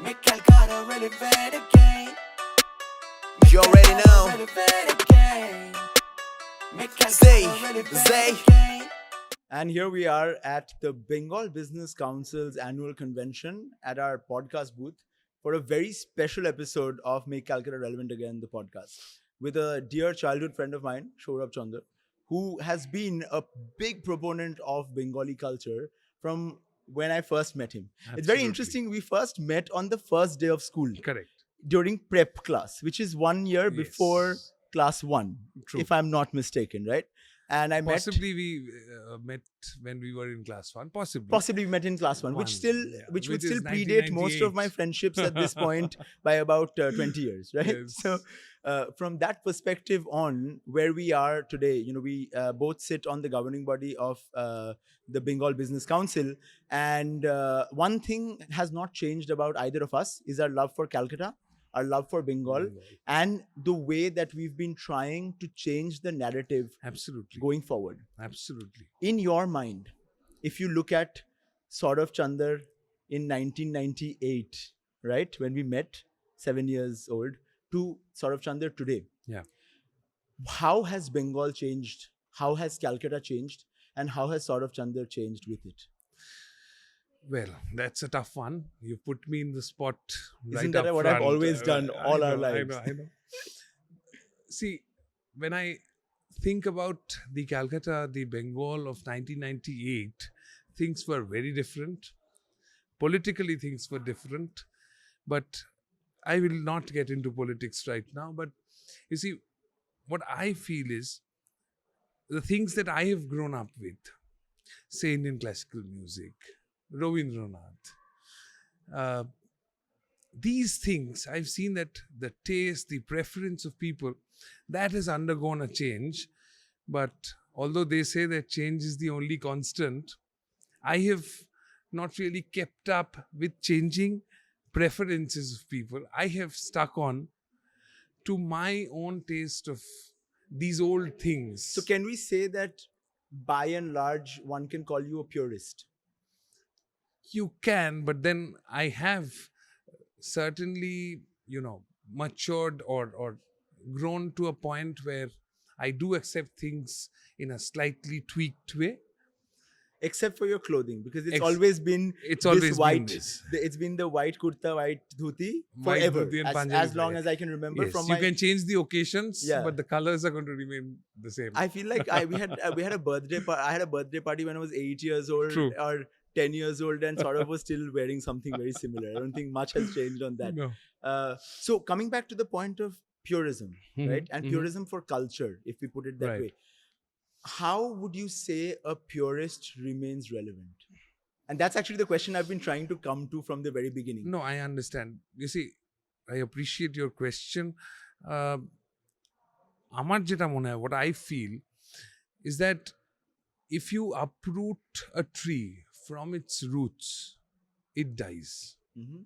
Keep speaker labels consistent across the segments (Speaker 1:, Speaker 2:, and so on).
Speaker 1: Make Calcutta relevant again.
Speaker 2: You already know.
Speaker 1: Relevant again. Make
Speaker 2: Zay,
Speaker 1: Calcutta relevant
Speaker 2: Zay.
Speaker 1: again.
Speaker 3: And here we are at the Bengal Business Council's annual convention at our podcast booth for a very special episode of Make Calcutta Relevant Again, the podcast, with a dear childhood friend of mine, Sourav Chunder, who has been a big proponent of Bengali culture from when I first met him. It's very
Speaker 4: Absolutely.
Speaker 3: interesting. We first met on the first day of school
Speaker 4: Correct.
Speaker 3: during prep class, which is 1 year before
Speaker 4: Yes.
Speaker 3: class one,
Speaker 4: True.
Speaker 3: if I'm not mistaken, right? And I
Speaker 4: Possibly we met when we were in class one. Possibly.
Speaker 3: possibly we met in class one,
Speaker 4: One,
Speaker 3: which still
Speaker 4: yeah.
Speaker 3: which would
Speaker 4: Which is
Speaker 3: still predate most of
Speaker 4: 1998.
Speaker 3: my friendships at this point by about 20 years, right?
Speaker 4: Yes.
Speaker 3: So from that perspective on where we are today, we both sit on the governing body of the Bengal Business Council, and one thing has not changed about either of us is our love for Calcutta, our love for Bengal, and the way that we've been trying to change the narrative
Speaker 4: Absolutely.
Speaker 3: going forward.
Speaker 4: Absolutely.
Speaker 3: In your mind, if you look at Sourav Chunder in 1998, right, when we met, 7 years old, to Sourav Chunder today,
Speaker 4: Yeah.
Speaker 3: how has Bengal changed? How has Calcutta changed? And how has Sourav Chunder changed with it?
Speaker 4: Well, that's a tough one. You put me in the spot.
Speaker 3: Isn't
Speaker 4: right
Speaker 3: that
Speaker 4: up
Speaker 3: what I've
Speaker 4: front.
Speaker 3: always done all our
Speaker 4: know,
Speaker 3: lives?
Speaker 4: I know. See, when I think about the Calcutta, the Bengal of 1998, things were very different. Politically, things were different. But I will not get into politics right now. But you see, what I feel is the things that I have grown up with, say Indian classical music, Rabindranath, these things, I've seen that the taste, the preference of people, that has undergone a change. But although they say that change is the only constant, I have not really kept up with changing preferences of people. I have stuck on to my own taste of these old things.
Speaker 3: So can we say that by and large, one can call you a purist?
Speaker 4: You can, but then I have certainly, matured or grown to a point where I do accept things in a slightly tweaked way.
Speaker 3: Except for your clothing, because it's
Speaker 4: Ex-
Speaker 3: always been
Speaker 4: It's
Speaker 3: this
Speaker 4: always been
Speaker 3: white.
Speaker 4: this.
Speaker 3: It's been the white kurta, white dhuti
Speaker 4: White
Speaker 3: forever,
Speaker 4: dhuti and
Speaker 3: as
Speaker 4: Punjabi
Speaker 3: long
Speaker 4: bhai.
Speaker 3: as I can remember.
Speaker 4: Yes,
Speaker 3: From
Speaker 4: you
Speaker 3: my,
Speaker 4: can change the occasions,
Speaker 3: Yeah.
Speaker 4: but the colors are going to remain the same.
Speaker 3: I feel like we had a birthday. I had a birthday party when I was 8 years old
Speaker 4: True.
Speaker 3: or 10 years old, and Sourav was still wearing something very similar. I don't think much has changed on that.
Speaker 4: No.
Speaker 3: So coming back to the point of purism,
Speaker 4: Mhm,
Speaker 3: right, and
Speaker 4: mhm.
Speaker 3: purism for culture, if we put it that
Speaker 4: Right.
Speaker 3: way, how would you say a purist remains relevant? And that's actually the question I've been trying to come to from the very beginning.
Speaker 4: No, I understand. You see, I appreciate your question. Amar jeta mone hai, what I feel is that if you uproot a tree from its roots, it dies.
Speaker 3: Mhm.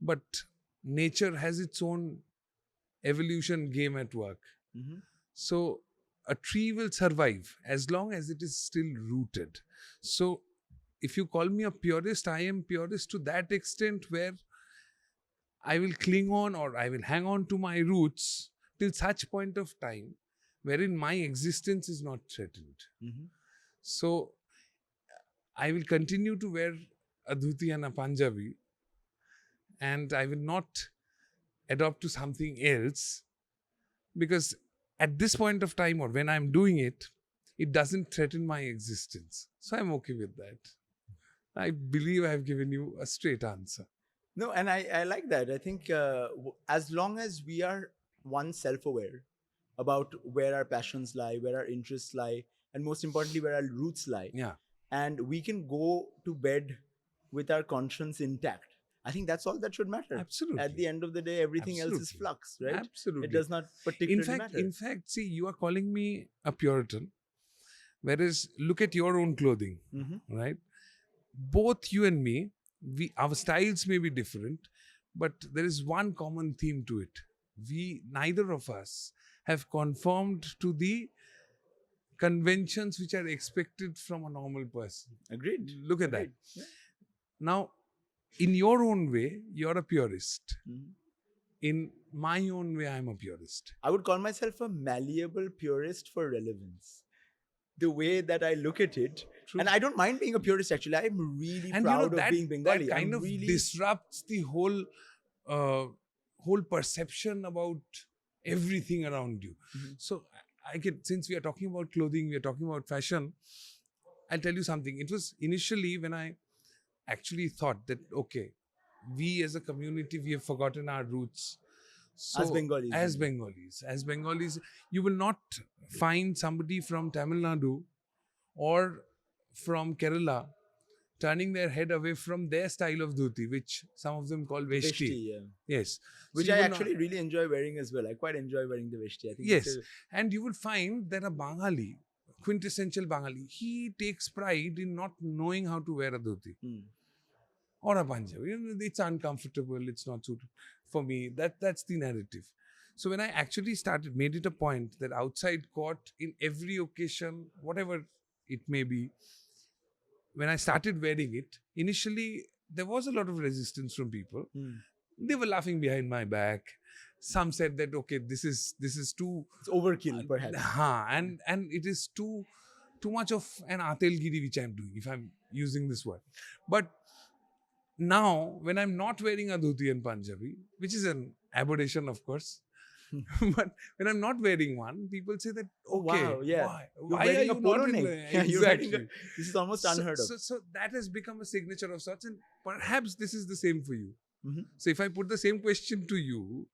Speaker 4: But nature has its own evolution game at work.
Speaker 3: Mhm.
Speaker 4: So a tree will survive as long as it is still rooted. So if you call me a purist, I am purist to that extent where I will cling on or I will hang on to my roots till such point of time wherein my existence is not threatened.
Speaker 3: Mhm.
Speaker 4: So I will continue to wear a dhuti and a Punjabi, and I will not adopt to something else, because at this point of time or when I'm doing it, it doesn't threaten my existence. So I'm okay with that. I believe I've given you a straight answer.
Speaker 3: No, and I like that. I think as long as we are one self-aware about where our passions lie, where our interests lie, and most importantly, where our roots lie,
Speaker 4: Yeah.
Speaker 3: and we can go to bed with our conscience intact, I think that's all that should matter.
Speaker 4: Absolutely.
Speaker 3: At the end of the day, everything else is
Speaker 4: Absolutely.
Speaker 3: flux, right?
Speaker 4: Absolutely.
Speaker 3: It does not particularly matter.
Speaker 4: In fact, see, you are calling me a Puritan, whereas look at your own clothing,
Speaker 3: Mhm.
Speaker 4: right? Both you and me, our styles may be different, but there is one common theme to it. Neither of us have conformed to the conventions which are expected from a normal person.
Speaker 3: Agreed.
Speaker 4: Look at that.
Speaker 3: Agreed. Yeah.
Speaker 4: Now, in your own way, you're a purist.
Speaker 3: Mhm.
Speaker 4: In my own way, I'm a purist.
Speaker 3: I would call myself a malleable purist for relevance. The way that I look at it,
Speaker 4: True.
Speaker 3: and I don't mind being a purist. Actually, I'm really
Speaker 4: And
Speaker 3: proud of
Speaker 4: that,
Speaker 3: being Bengali.
Speaker 4: that kind
Speaker 3: I'm
Speaker 4: of
Speaker 3: really
Speaker 4: disrupts the whole perception about everything around you.
Speaker 3: Mhm.
Speaker 4: So I get, since we are talking about clothing, we are talking about fashion, I'll tell you something. It was initially when I actually thought that, okay, we as a community, we have forgotten our roots. So,
Speaker 3: As Bengalis,
Speaker 4: as
Speaker 3: you mean.
Speaker 4: Bengalis, you will not find somebody from Tamil Nadu or from Kerala turning their head away from their style of dhoti, which some of them call veshti.
Speaker 3: Veshti, yeah.
Speaker 4: Yes.
Speaker 3: Which
Speaker 4: you
Speaker 3: I
Speaker 4: will
Speaker 3: actually really enjoy wearing as well. I quite enjoy wearing the veshti. I think
Speaker 4: Yes.
Speaker 3: it's
Speaker 4: And you will find that a Bengali, quintessential Bengali, he takes pride in not knowing how to wear a dhoti or a Punjabi. It's uncomfortable, it's not suited for me. That's the narrative. So when I actually made it a point that outside court, in every occasion, whatever it may be, when I started wearing it, initially there was a lot of resistance from people. They were laughing behind my back. Some said that, okay, this is too
Speaker 3: it's overkill, perhaps.
Speaker 4: and it is too much of an atelgiri which I'm doing, if I'm using this word. But now, when I'm not wearing a dhoti and Punjabi, which is an aberration, of course, but when I'm not wearing one, people say that,
Speaker 3: Oh,
Speaker 4: okay,
Speaker 3: wow, yeah.
Speaker 4: why
Speaker 3: You're
Speaker 4: are
Speaker 3: wearing
Speaker 4: you
Speaker 3: a polo
Speaker 4: not in
Speaker 3: neck.
Speaker 4: the-
Speaker 3: Yeah, you're wearing
Speaker 4: Exactly.
Speaker 3: this is almost unheard of.
Speaker 4: So that has become a signature of sorts, and perhaps this is the same for you.
Speaker 3: Mhm.
Speaker 4: So if I put the same question to you,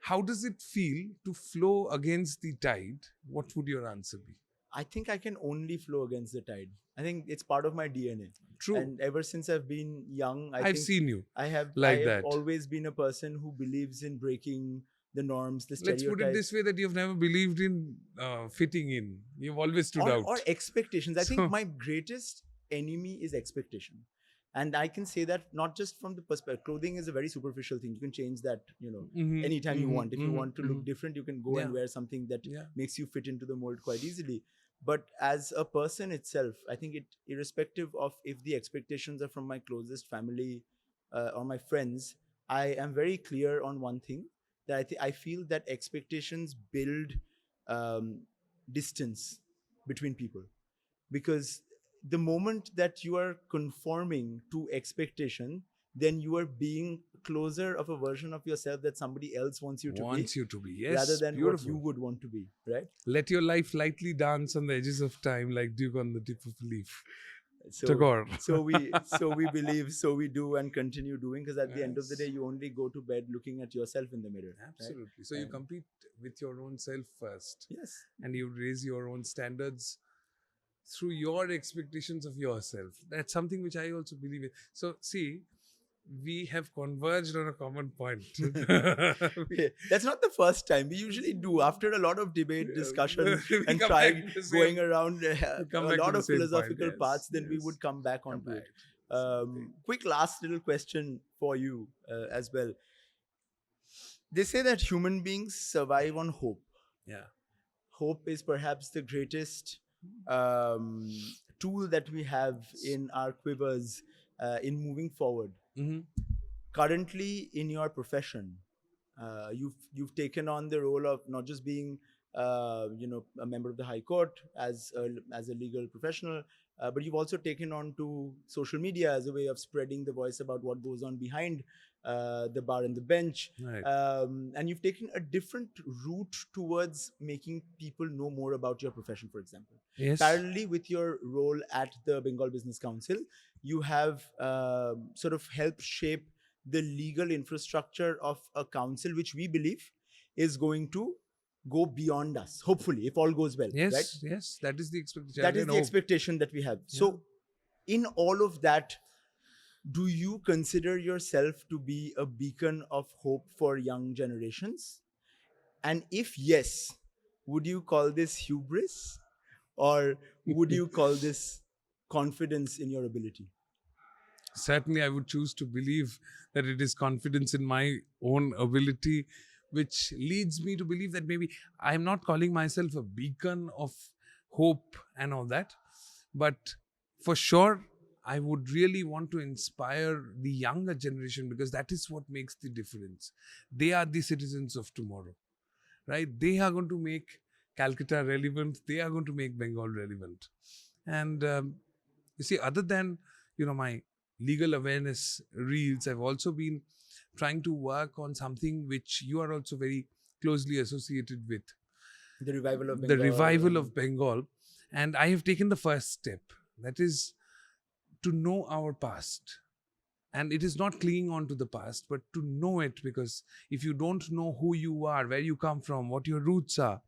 Speaker 4: how does it feel to flow against the tide? What would your answer be?
Speaker 3: I think I can only flow against the tide. I think it's part of my DNA.
Speaker 4: True.
Speaker 3: And ever since I've been young,
Speaker 4: I've
Speaker 3: think
Speaker 4: seen you.
Speaker 3: I have
Speaker 4: like
Speaker 3: I have
Speaker 4: that.
Speaker 3: always been a person who believes in breaking the norms, the
Speaker 4: Let's
Speaker 3: stereotypes.
Speaker 4: put it this way, that you've never believed in fitting in. You've always stood out.
Speaker 3: Or expectations. I
Speaker 4: So-
Speaker 3: think my greatest enemy is expectation. And I can say that not just from the perspective, clothing is a very superficial thing. You can change that,
Speaker 4: Mhm,
Speaker 3: anytime you
Speaker 4: mhm,
Speaker 3: want. If you
Speaker 4: mhm,
Speaker 3: want to look
Speaker 4: mhm.
Speaker 3: different, you can go and
Speaker 4: Yeah.
Speaker 3: wear something that
Speaker 4: Yeah.
Speaker 3: makes you fit into the mold quite easily. But as a person itself, I think irrespective of if the expectations are from my closest family or my friends, I am very clear on one thing, that I feel that expectations build distance between people. Because the moment that you are conforming to expectation, then you are being closer of a version of yourself that somebody else wants you to
Speaker 4: Wants
Speaker 3: be,
Speaker 4: you to be. Yes.
Speaker 3: rather than
Speaker 4: beautiful.
Speaker 3: what you would want to be, right?
Speaker 4: Let your life lightly dance on the edges of time like dew on the tip of a leaf.
Speaker 3: So,
Speaker 4: Tagore.
Speaker 3: so we believe, so we do, and continue doing, because at the end of the
Speaker 4: Yes.
Speaker 3: day, you only go to bed looking at yourself in the mirror. right?
Speaker 4: Absolutely. So you
Speaker 3: And-
Speaker 4: compete with your own self first,
Speaker 3: Yes.
Speaker 4: and you raise your own standards through your expectations of yourself. That's something which I also believe in. So see, we have converged on a common point.
Speaker 3: Yeah, that's not the first time. We usually do, after a lot of debate, discussion,
Speaker 4: We
Speaker 3: and
Speaker 4: come
Speaker 3: trying,
Speaker 4: back to the same-
Speaker 3: going around
Speaker 4: come
Speaker 3: a
Speaker 4: back to
Speaker 3: lot
Speaker 4: the
Speaker 3: of
Speaker 4: same point,
Speaker 3: philosophical
Speaker 4: yes,
Speaker 3: paths, then we
Speaker 4: yes.
Speaker 3: would come back
Speaker 4: Come
Speaker 3: onto
Speaker 4: back
Speaker 3: it.
Speaker 4: to the same thing.
Speaker 3: Quick last little question for you as well. They say that human beings survive on hope.
Speaker 4: Yeah.
Speaker 3: Hope is perhaps the greatest tool that we have in our quivers in moving forward.
Speaker 4: Mhm.
Speaker 3: Currently, in your profession, you've taken on the role of not just being a member of the High Court as a legal professional, but you've also taken on to social media as a way of spreading the voice about what goes on behind the bar and the bench.
Speaker 4: Right.
Speaker 3: And you've taken a different route towards making people know more about your profession, for example.
Speaker 4: Yes.
Speaker 3: Parallelly with your role at the Bengal Business Council, you have sort of helped shape the legal infrastructure of a council, which we believe is going to go beyond us, hopefully, if all goes well.
Speaker 4: Yes.
Speaker 3: Right?
Speaker 4: Yes. That is the expectation.
Speaker 3: That is
Speaker 4: And
Speaker 3: the
Speaker 4: hope.
Speaker 3: expectation that we have. So, in all of that, do you consider yourself to be a beacon of hope for young generations? And if yes, would you call this hubris, or would you call this confidence in your ability?
Speaker 4: Certainly, I would choose to believe that it is confidence in my own ability, which leads me to believe that maybe I'm not calling myself a beacon of hope and all that, but for sure, I would really want to inspire the younger generation, because that is what makes the difference. They are the citizens of tomorrow, right? They are going to make Calcutta relevant. They are going to make Bengal relevant. And you see, other than, my legal awareness reels, I've also been trying to work on something which you are also very closely associated with.
Speaker 3: The revival of
Speaker 4: The
Speaker 3: Bengal.
Speaker 4: revival of Bengal. And I have taken the first step. That is to know our past. And it is not clinging on to the past, but to know it, because if you don't know who you are, where you come from, what your roots are,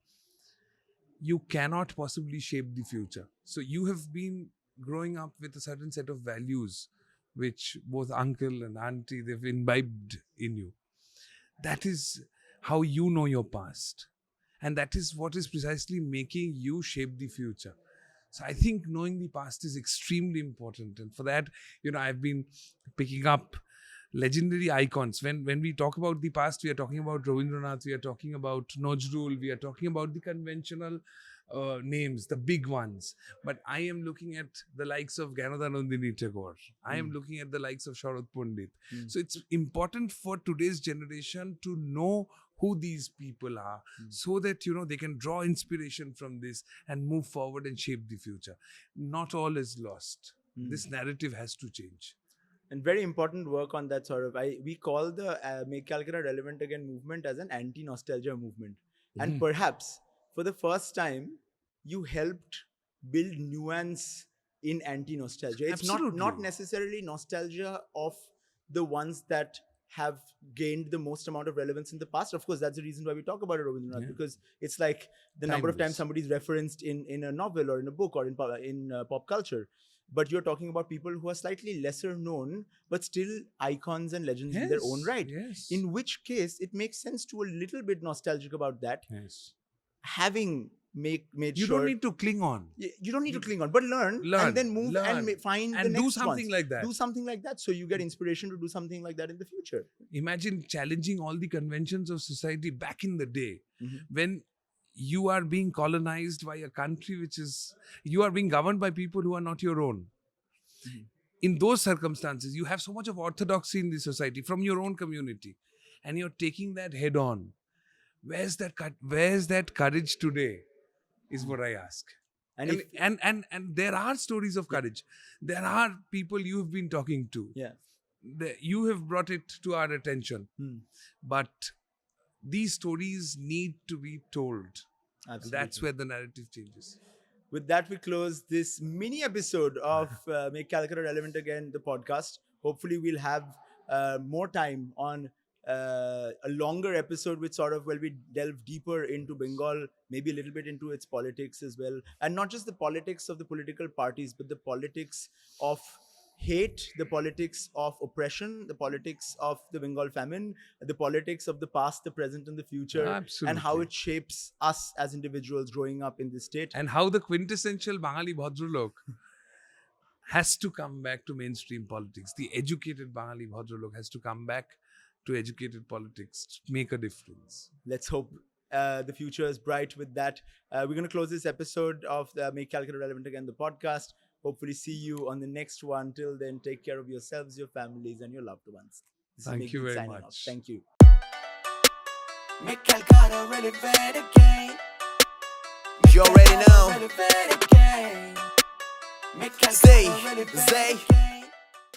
Speaker 4: you cannot possibly shape the future. So you have been growing up with a certain set of values, which both uncle and auntie, they've imbibed in you. That is how you know your past. And that is what is precisely making you shape the future. So I think knowing the past is extremely important. And for that, I've been picking up legendary icons. When we talk about the past, we are talking about Rabindranath, we are talking about Nazrul, we are talking about the conventional names, the big ones. But I am looking at the likes of Gyanadhanandini Tagore. I am looking at the likes of Sharad Pandit. So it's important for today's generation to know who these people are, so that, they can draw inspiration from this and move forward and shape the future. Not all is lost. This narrative has to change.
Speaker 3: And very important work on that sort of. We call the Make Calcutta Relevant Again movement as an anti-nostalgia movement. And perhaps for the first time, you helped build nuance in anti-nostalgia. It's not necessarily nostalgia of the ones that have gained the most amount of relevance in the past. Of course, that's the reason why we talk about it, Rabindranath, because it's like the number of times somebody's referenced in a novel or in a book or in pop culture. But you're talking about people who are slightly lesser known, but still icons and legends in their own right.
Speaker 4: Yes.
Speaker 3: In which case, it makes sense to a little bit nostalgic about that.
Speaker 4: Yes.
Speaker 3: Having made
Speaker 4: you
Speaker 3: sure...
Speaker 4: don't need to cling on.
Speaker 3: You don't need to cling on, but learn and then move and find
Speaker 4: and
Speaker 3: the next
Speaker 4: do something
Speaker 3: ones.
Speaker 4: like that.
Speaker 3: Do something like that, so you get inspiration to do something like that in the future.
Speaker 4: Imagine challenging all the conventions of society back in the day, when you are being colonized by a country you are being governed by people who are not your own. In those circumstances, you have so much of orthodoxy in the society from your own community, and you're taking that head on. Where's that courage today, is what I ask. And there are stories of courage. There are people you've been talking to.
Speaker 3: Yeah.
Speaker 4: You have brought it to our attention. But these stories need to be told.
Speaker 3: Absolutely.
Speaker 4: That's where the narrative changes.
Speaker 3: With that, we close this mini episode of Make Calcutta Relevant Again, the podcast. Hopefully, we'll have more time on a longer episode which sort of, we delve deeper into Bengal, maybe a little bit into its politics as well. And not just the politics of the political parties, but the politics of hate, the politics of oppression, the politics of the Bengal famine, the politics of the past, the present, and the future.
Speaker 4: Absolutely.
Speaker 3: And how it shapes us as individuals growing up in this state.
Speaker 4: And how the quintessential Bengali Bhadralok has to come back to mainstream politics. The educated Bengali Bhadralok has to come back to educated politics to make a difference.
Speaker 3: Let's hope the future is bright with that. We're going to close this episode of the Make Calcutta Relevant Again, the podcast. Hopefully see you on the next one. Till then, take care of yourselves, your families, and your loved ones.
Speaker 4: Thank you very much.
Speaker 3: Off. Thank you.
Speaker 1: Make Calcutta relevant again.
Speaker 2: You already know.
Speaker 1: Relevant again. Make Calcutta relevant again.